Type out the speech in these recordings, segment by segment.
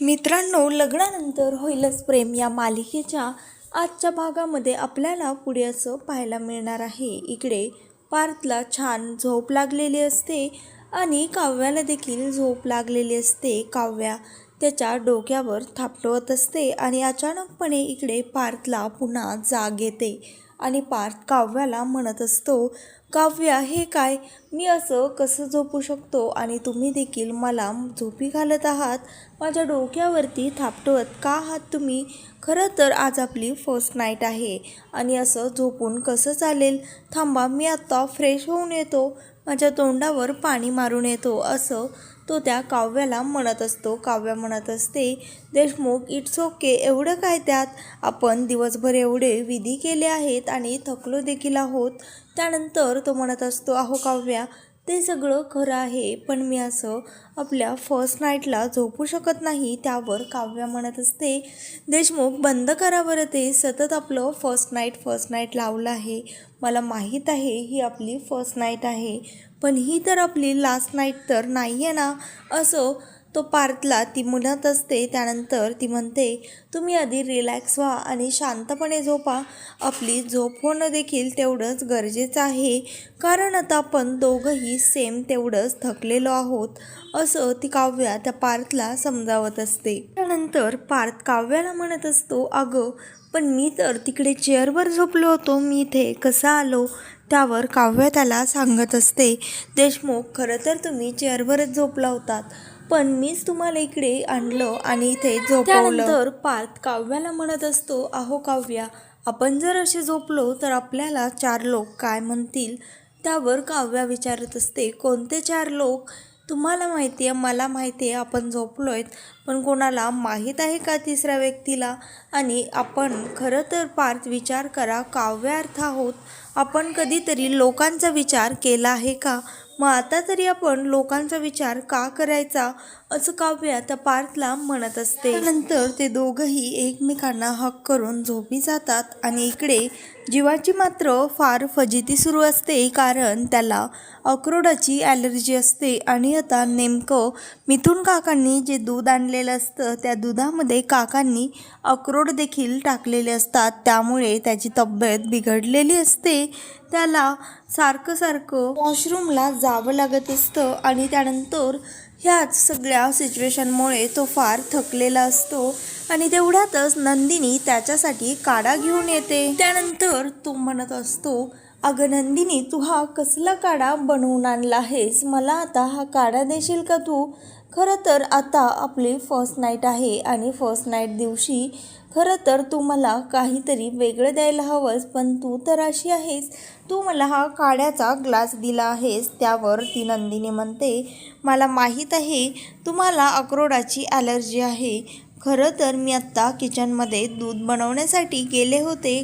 मित्रांनो, लग्नानंतर होईलच प्रेम या मालिकेच्या आजच्या भागामध्ये आपल्याला पुढे असं पाहायला मिळणार आहे. इकडे पार्थला छान झोप लागलेली असते आणि काव्याला देखील झोप लागलेली असते. काव्या त्याच्या डोक्यावर थापटवत असते आणि अचानकपणे इकडे पार्थला पुन्हा जाग येते आणि पार्थ काव्याला म्हणत असतो, काव्या हे काय, मी असं कसं झोपू शकतो आणि तुम्ही देखील मला झोपी घालत आहात, माझ्या डोक्यावरती थापटवत का आहात तुम्ही? खरं तर आज आपली फर्स्ट नाईट आहे आणि असं झोपून कसं चालेल? थांबा, मी आत्ता फ्रेश होऊन येतो, माझ्या तोंडावर पाणी मारून येतो, असं तो त्या काव्याला म्हणत असतो. काव्या म्हणत असते, देशमुख इट्स ओके, एवढं काय त्यात, आपण दिवसभर एवढे विधी केले आहेत आणि थकलो देखील आहोत. त्यानंतर तो म्हणत असतो, अहो काव्या, ते सगळं खरं आहे, पण मी असं आपल्या फर्स्ट नाईटला झोपू शकत नाही. त्यावर काव्या म्हणत असते, देशमुख बंद करा बरं ते, सतत आपलं फर्स्ट नाईट लावलं आहे. मला माहीत आहे ही आपली फर्स्ट नाईट आहे, पण ही तर आपली लास्ट नाईट तर नाही आहे ना, असं तो पार्थला ती म्हणत असते. त्यानंतर ती म्हणते, तुम्ही आधी रिलॅक्स व्हा आणि शांतपणे झोपा, आपली झोप होणं देखील तेवढंच गरजेचं आहे, कारण आता आपण दोघंही सेम तेवढंच थकलेलो आहोत, असं ती काव्या त्या पार्थला समजावत असते. त्यानंतर पार्थ काव्याला म्हणत असतो, अगं पण मी तर तिकडे चेअरवर झोपलो होतो, मी इथे कसा आलो? त्यावर काव्या त्याला सांगत असते, देशमुख खरं तर तुम्ही चेअरवरच झोपला होतात, पण मीच तुम्हाला इकडे आणलं आणि इथे झोपवलं. त्यानंतर पार्थ काव्याला म्हणत असतो, अहो काव्या, आपण जर असे झोपलो तर आपल्याला 4 लोक काय म्हणतील? त्यावर काव्या विचारत असते, कोणते 4 लोक? तुम्हाला माहिती आहे, मला माहिती आहे, आपण झोपलो आहेत, पण कोणाला माहीत आहे का तिसऱ्या व्यक्तीला? आणि आपण खरं तर पार्थ विचार करा, काव्यार्थ आहोत, आपण कधीतरी लोकांचा विचार केला आहे का? मग आता तरी आपण लोकांचा विचार का करायचा, असं काव्या त्या पार्थला म्हणत असते. त्यानंतर ते दोघंही एकमेकांना हक करून झोपी जातात आणि इकडे जीवाची मात्र फार फजिती सुरू असते, कारण त्याला अक्रोडाची ॲलर्जी असते आणि आता नेमकं मिथुन काकांनी जे दूध आणलेलं असतं त्या दुधामध्ये काकांनी अक्रोड देखील टाकलेले असतात, त्यामुळे त्याची तब्येत बिघडलेली असते. त्याला सारखं वॉशरूमला जावं लागत असतं आणि त्यानंतर ह्याच सगळ्या सिच्युएशनमुळे तो फार थकलेला असतो आणि तेवढ्यातच नंदिनी त्याच्यासाठी काढा घेऊन येते. त्यानंतर तो म्हणत असतो, अगं नंदिनी, तू हा कसला काढा बनवून आणला आहेस? मला आता हा काढा देशील का तू? खरं तर आता आपली फर्स्ट नाईट आहे आणि फर्स्ट नाईट दिवशी खरं तर तू मला काहीतरी वेगळं द्यायला हवंस, पण तू तर अशी आहेस, तू मला हा काढ्याचा ग्लास दिला आहेस. त्यावर ती नंदिनी म्हणते, मला माहीत आहे तुम्हाला अक्रोडाची ॲलर्जी आहे. खरं तर मी आत्ता किचनमध्ये दूध बनवण्यासाठी गेले होते,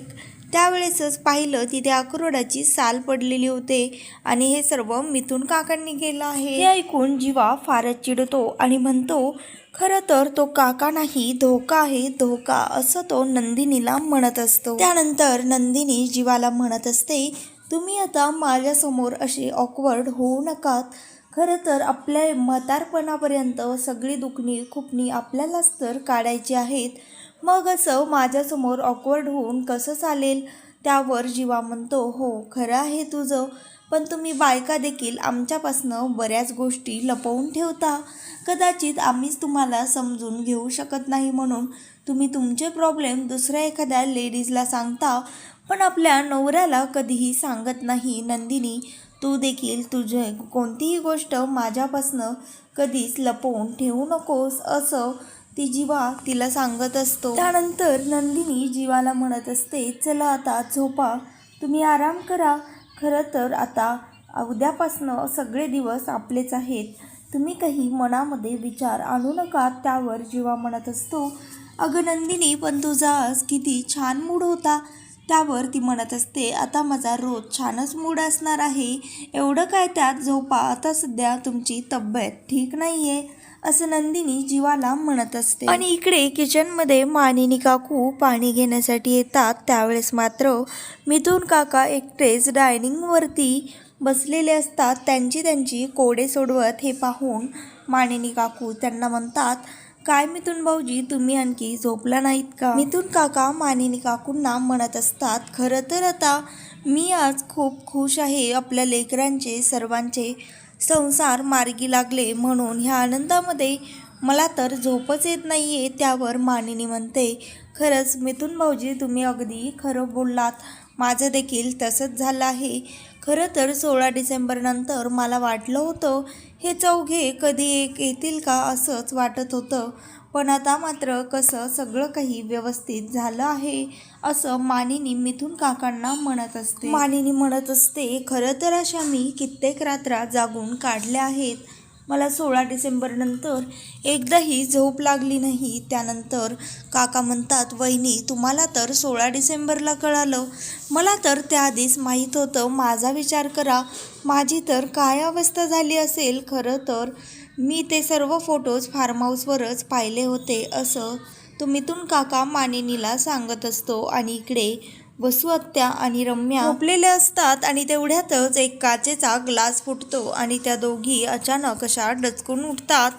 त्यावेळेसच पाहिलं तिथे अक्रोडाची साल पडलेली होते आणि हे सर्व मिथुन काकांनी केलं आहे. हे ऐकून जीवा फारच चिडतो आणि म्हणतो, खरं तर तो काका नाही, धोका आहे, धोका, असं तो नंदिनीला म्हणत असतो. त्यानंतर नंदिनी जीवाला म्हणत असते, तुम्ही आता माझ्यासमोर असे ऑकवर्ड होऊ नकात. खरं तर आपल्या म्हातारपणापर्यंत सगळी दुखणी खुपणी आपल्यालाच तर काढायची आहेत, मग असं माझ्यासमोर ऑकवर्ड होऊन कसं चालेल? त्यावर जीवा म्हणतो, हो खरं आहे तुझं, पण तुम्ही बायका देखील आमच्यापासनं बऱ्याच गोष्टी लपवून ठेवता. कदाचित आम्हीच तुम्हाला समजून घेऊ शकत नाही म्हणून तुम्ही तुमचे प्रॉब्लेम दुसऱ्या एखाद्या लेडीजला सांगता, पण आपल्या नवऱ्याला कधीही सांगत नाही. नंदिनी, तू देखील तुझे कोणतीही गोष्ट माझ्यापासनं कधीच लपवून ठेवू नकोस, असं ती जीवा तिला सांगत असतो. त्यानंतर नंदिनी जीवाला म्हणत असते, चला आता झोपा, तुम्ही आराम करा. खरं तर आता उद्यापासनं सगळे दिवस आपलेच आहेत, तुम्ही काही मनामध्ये विचार आणू नका. त्यावर जीवा म्हणत असतो, अगं नंदिनी, पण तुझा आज किती छान मूड होता. त्यावर ती म्हणत असते, आता माझा रोज छानच मूड असणार आहे, एवढं काय त्यात, झोपा, आता सध्या तुमची तब्येत ठीक नाही आहे, असं नंदिनी जीवाला म्हणत असते. आणि इकडे किचनमध्ये मानिनी काकू पाणी घेण्यासाठी येतात. त्यावेळेस मात्र मिथुन काका एकटेच डायनिंगवरती बसलेले असतात, त्यांची कोडे सोडवत. हे पाहून मानिनी काकू त्यांना म्हणतात, काय मिथुन भाऊजी, तुम्ही आणखी झोपला नाहीत का? मिथुन काका मानिनी काकूंना म्हणत असतात, खरं तर आता मी आज खूप खुश आहे. आपल्या लेकरांचे सर्वांचे संसार मार्गी लागले म्हणून ह्या आनंदामध्ये मला तर झोपच येत नाहीये. त्यावर मानिनी म्हणते, खरंच मिथुन भाऊजी, तुम्ही अगदी खरं बोललात. माझं देखील तसंच झालं आहे. खरं तर 16 डिसेंबरनंतर मला वाटलं होतं हे चौघे कधी एक येतील का असंच वाटत होतं, पण आता मात्र कसं सगळं काही व्यवस्थित झालं आहे असं मानिनी मिथुन काकांना म्हणत असते. मानिनी म्हणत असते, खरं तर अशा मी कित्येक रात्रा जागून काढल्या आहेत. मला 16 डिसेंबरनंतर एकदाही झोप लागली नाही. त्यानंतर काका म्हणतात, वहिनी तुम्हाला तर 16 डिसेंबरला कळालं, मला तर त्याआधीच माहीत होतं. माझा विचार करा, माझी तर काय अवस्था झाली असेल. खरं तर मी ते सर्व फोटोज फार्म हाऊसवरच पाहिले होते असं तो मिथुन काका मानिनीला सांगत असतो. आणि इकडे वसू आत्या आणि रम्या झोपलेल्या असतात आणि तेवढ्यातच एक काचेचा ग्लास फुटतो आणि त्या दोघी अचानक अशा डचकून उठतात.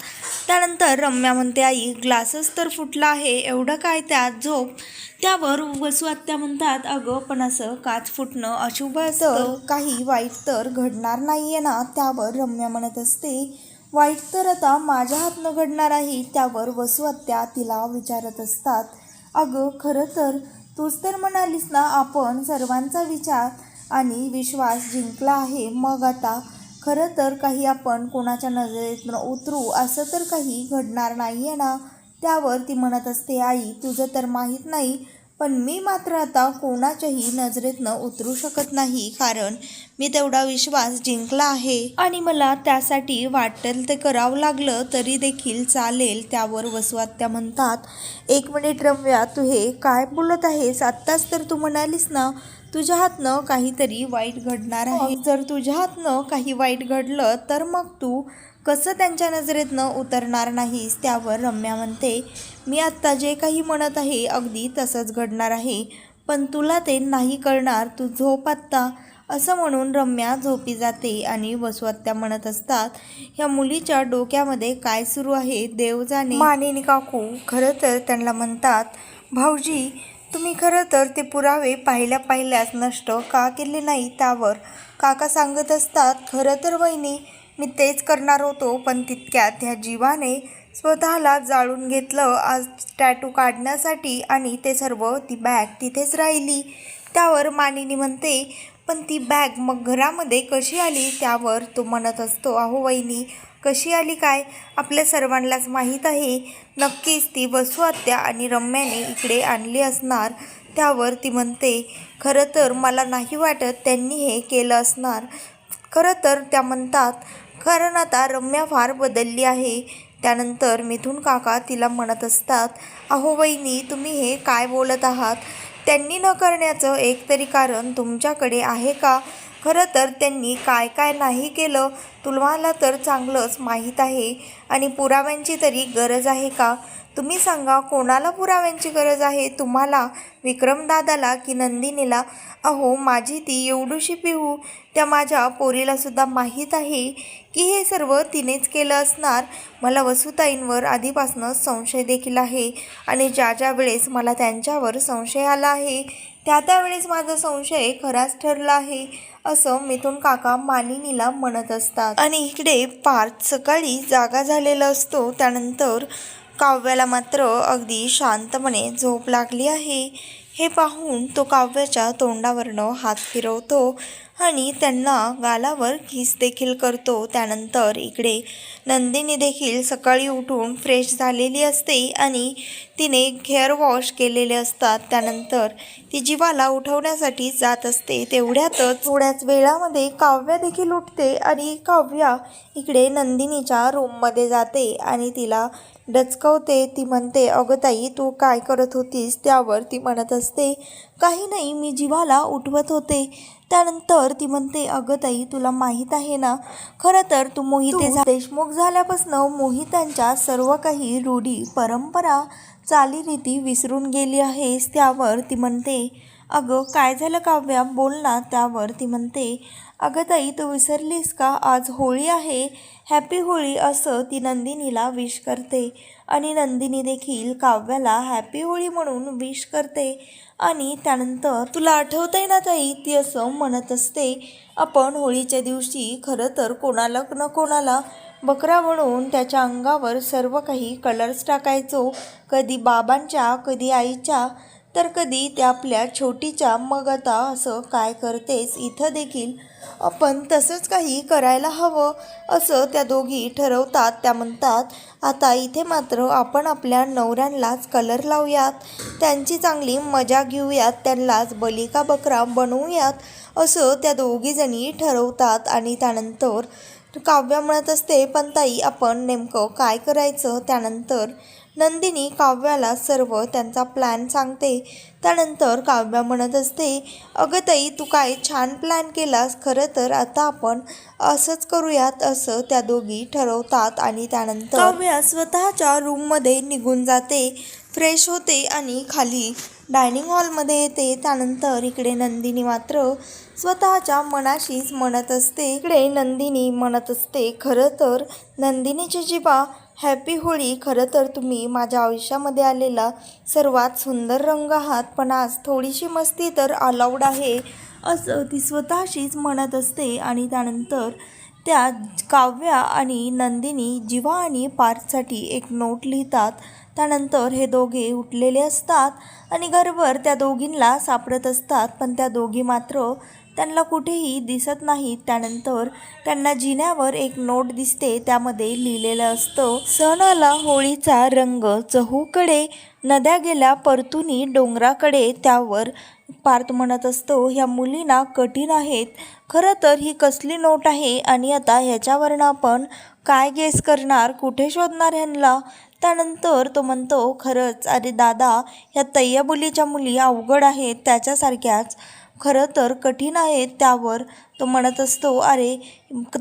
त्यानंतर रम्या म्हणते, आई ग्लासच तर फुटला आहे, एवढं काय त्यात झोप. त्यावर वसू आत्या म्हणतात, अगं पण असं काच फुटणं अशुभ असतं, काही वाईट तर घडणार नाहीये ना. त्यावर रम्या म्हणत असते, वाईट तर आता माझ्या हातनं घडणार आहे. त्यावर वसू आत्या तिला विचारत असतात, अगं खरं तर तूच तर म्हणालीस ना आपण सर्वांचा विचार आणि विश्वास जिंकला आहे, मग आता खरं तर काही आपण कोणाच्या नजरेतनं उतरू असं तर काही घडणार नाही आहे ना. त्यावर ती म्हणत असते, आई तुझं तर माहीत नाही, पण मी मात्र आता कोणाच्याही नजरेतनं उतरू शकत नाही, कारण मी तेवढा विश्वास जिंकला आहे आणि मला त्यासाठी वाटेल ते करावं लागलं तरी देखील चालेल. त्यावर वसू आत्या म्हणतात, एक मिनिट रम्या, तू हे काय बोलत आहेस? आत्ताच तर तू म्हणालीस ना तुझ्या हातनं काहीतरी वाईट घडणार आहे. जर तुझ्या हातनं काही वाईट घडलं तर मग तू कसं त्यांच्या नजरेतनं उतरणार नाहीस. त्यावर रम्या म्हणते, मी आत्ता जे काही म्हणत आहे अगदी तसंच घडणार आहे, पण तुला ते नाही कळणार, तू झोप आत्ता. असं म्हणून रम्या झोपी जाते आणि वसू आत्या म्हणत असतात, ह्या मुलीच्या डोक्यामध्ये काय सुरू आहे देव जाणे. मानिनी काकू खरं तर त्यांना म्हणतात, भाऊजी तुम्ही खरं तर ते पुरावे पाहिल्याच नष्ट का केले नाही. त्यावर काका सांगत असतात, खरं तर वहिनी मी तेच करणार होतो, पण तितक्यात ह्या जीवाने स्वतःला जाळून घेतलं आज टॅटू काढण्यासाठी आणि ते सर्व ती बॅग तिथेच राहिली. त्यावर मानिनी म्हणते, पण ती बॅग मग घरामध्ये कशी आली. त्यावर तो म्हणत असतो, अहो वहिनी कशी आली काय, आपल्या सर्वांनाच माहीत आहे, नक्कीच ती वसू आत्या आणि रम्याने इकडे आणली असणार. त्यावर ती म्हणते, खरं तर मला नाही वाटत त्यांनी हे केलं असणार. खरं तर त्या म्हणतात, कारण आता रम्या फार बदलली आहे. त्यानंतर मिथुन काका तिला म्हणत असतात, अहो वहिनी तुम्ही हे काय बोलत आहात, त्यांनी न करण्याचं एक तरी कारण तुमच्याकडे आहे का. खरं तर त्यांनी काय काय नाही केलं तुम्हाला तर चांगलंच माहीत आहे, आणि पुराव्यांची तरी गरज आहे का. तुम्ही सांगा, कोणाला पुराव्यांची गरज आहे तुम्हाला, विक्रमदादाला की नंदिनीला. अहो माझी ती एवढीशी पिहू, त्या माझ्या पोरीलासुद्धा माहीत आहे की हे सर्व तिनेच केलं असणार. मला वसुताईंवर आधीपासूनच संशय देखील आहे आणि ज्या वेळेस मला त्यांच्यावर संशय आला आहे त्यावेळेस माझा संशय खराच ठरला आहे असं मिथुन काका मानिनीला म्हणत असतात. आणि इकडे पार्थ सकाळी जागा झालेला असतो. त्यानंतर काव्याला मात्र अगदी शांतपणे झोप लागली आहे. हे पाहून तो काव्याच्या तोंडावरनं हात फिरवतो आणि त्यांना गालावर किस देखील करतो. त्यानंतर इकडे नंदिनी देखील सकाळी उठून फ्रेश झालेली असते आणि तिने हेअर वॉश केलेले असतात. त्यानंतर ती जीवाला उठवण्यासाठी जात असते. तेवढ्यातच थोड्याच वेळामध्ये काव्या देखील उठते आणि काव्या इकडे नंदिनीच्या रूममध्ये जाते आणि तिला डचकवते. ती म्हणते, अगं ताई तू काय करत होतीस. त्यावर ती म्हणत असते, काही नाही, मी जीवाला उठवत होते. त्यानंतर ती म्हणते, अगं ताई तुला माहीत आहे ना, खरं तर तू मोहिते देशमुख झाल्यापासून मोहितांच्या सर्व काही रूढी परंपरा चालीरीती विसरून गेली आहेस. त्यावर ती म्हणते, अगं काय झालं काव्या, बोल ना. त्यावर ती म्हणते, अगं ताई, तू विसरलीस का, आज होळी आहे, हॅपी होळी असं ती नंदिनीला विश करते. आणि नंदिनी देखील काव्याला हॅपी होळी म्हणून विश करते. आणि त्यानंतर तुला आठवतंय ना ताई, ती असं म्हणत असते, आपण होळीच्या दिवशी खरं तर कोणाला न कोणाला बकरा बनवून त्याच्या अंगावर सर्व काही कलर्स टाकायचो. कधी बाबांच्या, कधी आईच्या, तर कधी त्या आपल्या छोटीच्या. मग आता असं काय करतेस, इथं देखील आपण तसंच काही करायला हवं असं त्या दोघी ठरवतात. त्या म्हणतात, आता इथे मात्र आपण आपल्या नवऱ्यांनाच कलर लावूयात, त्यांची चांगली मजा घेऊयात, त्यांनाच बली का बकरा बनवूयात असं त्या दोघीजणी ठरवतात. आणि त्यानंतर काव्या म्हणत असते, पण ताई आपण नेमकं काय करायचं. त्यानंतर नंदिनी काव्याला सर्व त्यांचा प्लॅन सांगते. त्यानंतर काव्या म्हणत असते, अगं ताई, तू काय छान प्लॅन केलास, खरं तर आता आपण असंच करूयात असं त्या दोघी ठरवतात. आणि त्यानंतर काव्या स्वतःच्या रूममध्ये निघून जाते, फ्रेश होते आणि खाली डायनिंग हॉलमध्ये येते. त्यानंतर इकडे नंदिनी मात्र स्वतःच्या मनाशीच म्हणत असते. इकडे नंदिनी म्हणत असते, खरं तर नंदिनीची जीवा, हॅपी होळी, खरं तर तुम्ही माझ्या आयुष्यामध्ये आलेला सर्वात सुंदर रंग आहात, पण आज थोडीशी मस्ती तर अलाउड आहे असं ती स्वतःशीच म्हणत असते. आणि त्यानंतर त्या काव्या आणि नंदिनी जीवा आणि पार्थसाठी एक नोट लिहितात. त्यानंतर हे दोघे उठलेले असतात आणि घरभर त्या दोघींना सापडत असतात, पण त्या दोघी मात्र त्यांना कुठेही दिसत नाहीत. त्यानंतर त्यांना जिन्यावर एक नोट दिसते, त्यामध्ये लिहिलेलं असतं, सण आला होळीचा रंग चहूकडे, नद्या गेल्या परतुनी डोंगराकडे. त्यावर पार्थ म्हणत असतो, ह्या मुलींना कठीण आहेत, खरं तर ही कसली नोट आहे आणि आता ह्याच्यावरनं आपण काय गेस करणार, कुठे शोधणार ह्यांना. त्यानंतर तो म्हणतो, खरंच अरे दादा, ह्या तय्याबुलीच्या मुली अवघड आहेत, त्याच्यासारख्याच खरं तर कठीण आहेत. त्यावर तो म्हणत असतो, अरे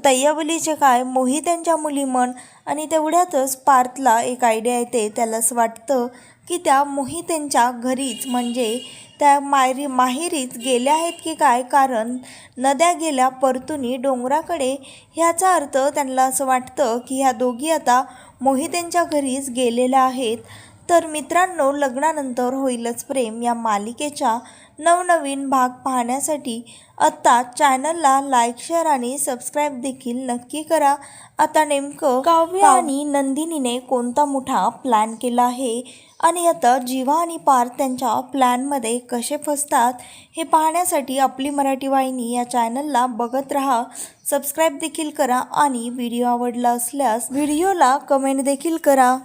तय्याबुलीचे काय, मोहित्यांच्या मुली म्हण. आणि तेवढ्यातच पार्थला एक आयडिया येते. त्याला असं वाटतं की त्या मोहित्यांच्या घरीच म्हणजे त्या माहेरीच गेल्या आहेत की काय, कारण नद्या गेल्या परतुनी डोंगराकडे, ह्याचा अर्थ त्यांना असं वाटतं की ह्या दोघी आता मोहित्यांच्या घरीच गेलेल्या आहेत. तर मित्रांनो, लग्नानंतर होईलच प्रेम या मालिकेच्या नवनवीन भाग पाहण्यासाठी आत्ता चॅनलला लाईक, शेअर आणि सबस्क्राईब देखील नक्की करा. आता नेमकं काव्या आणि नंदिनीने कोणता मोठा प्लॅन केला आहे आणि आता जीवा आणि पार्थ त्यांच्या प्लॅनमध्ये कसे फसतात हे पाहण्यासाठी आपली मराठी वाहिनी या चॅनलला बघत राहा. सबस्क्राईब देखील करा आणि व्हिडिओ आवडला असल्यास व्हिडिओला कमेंट देखील करा.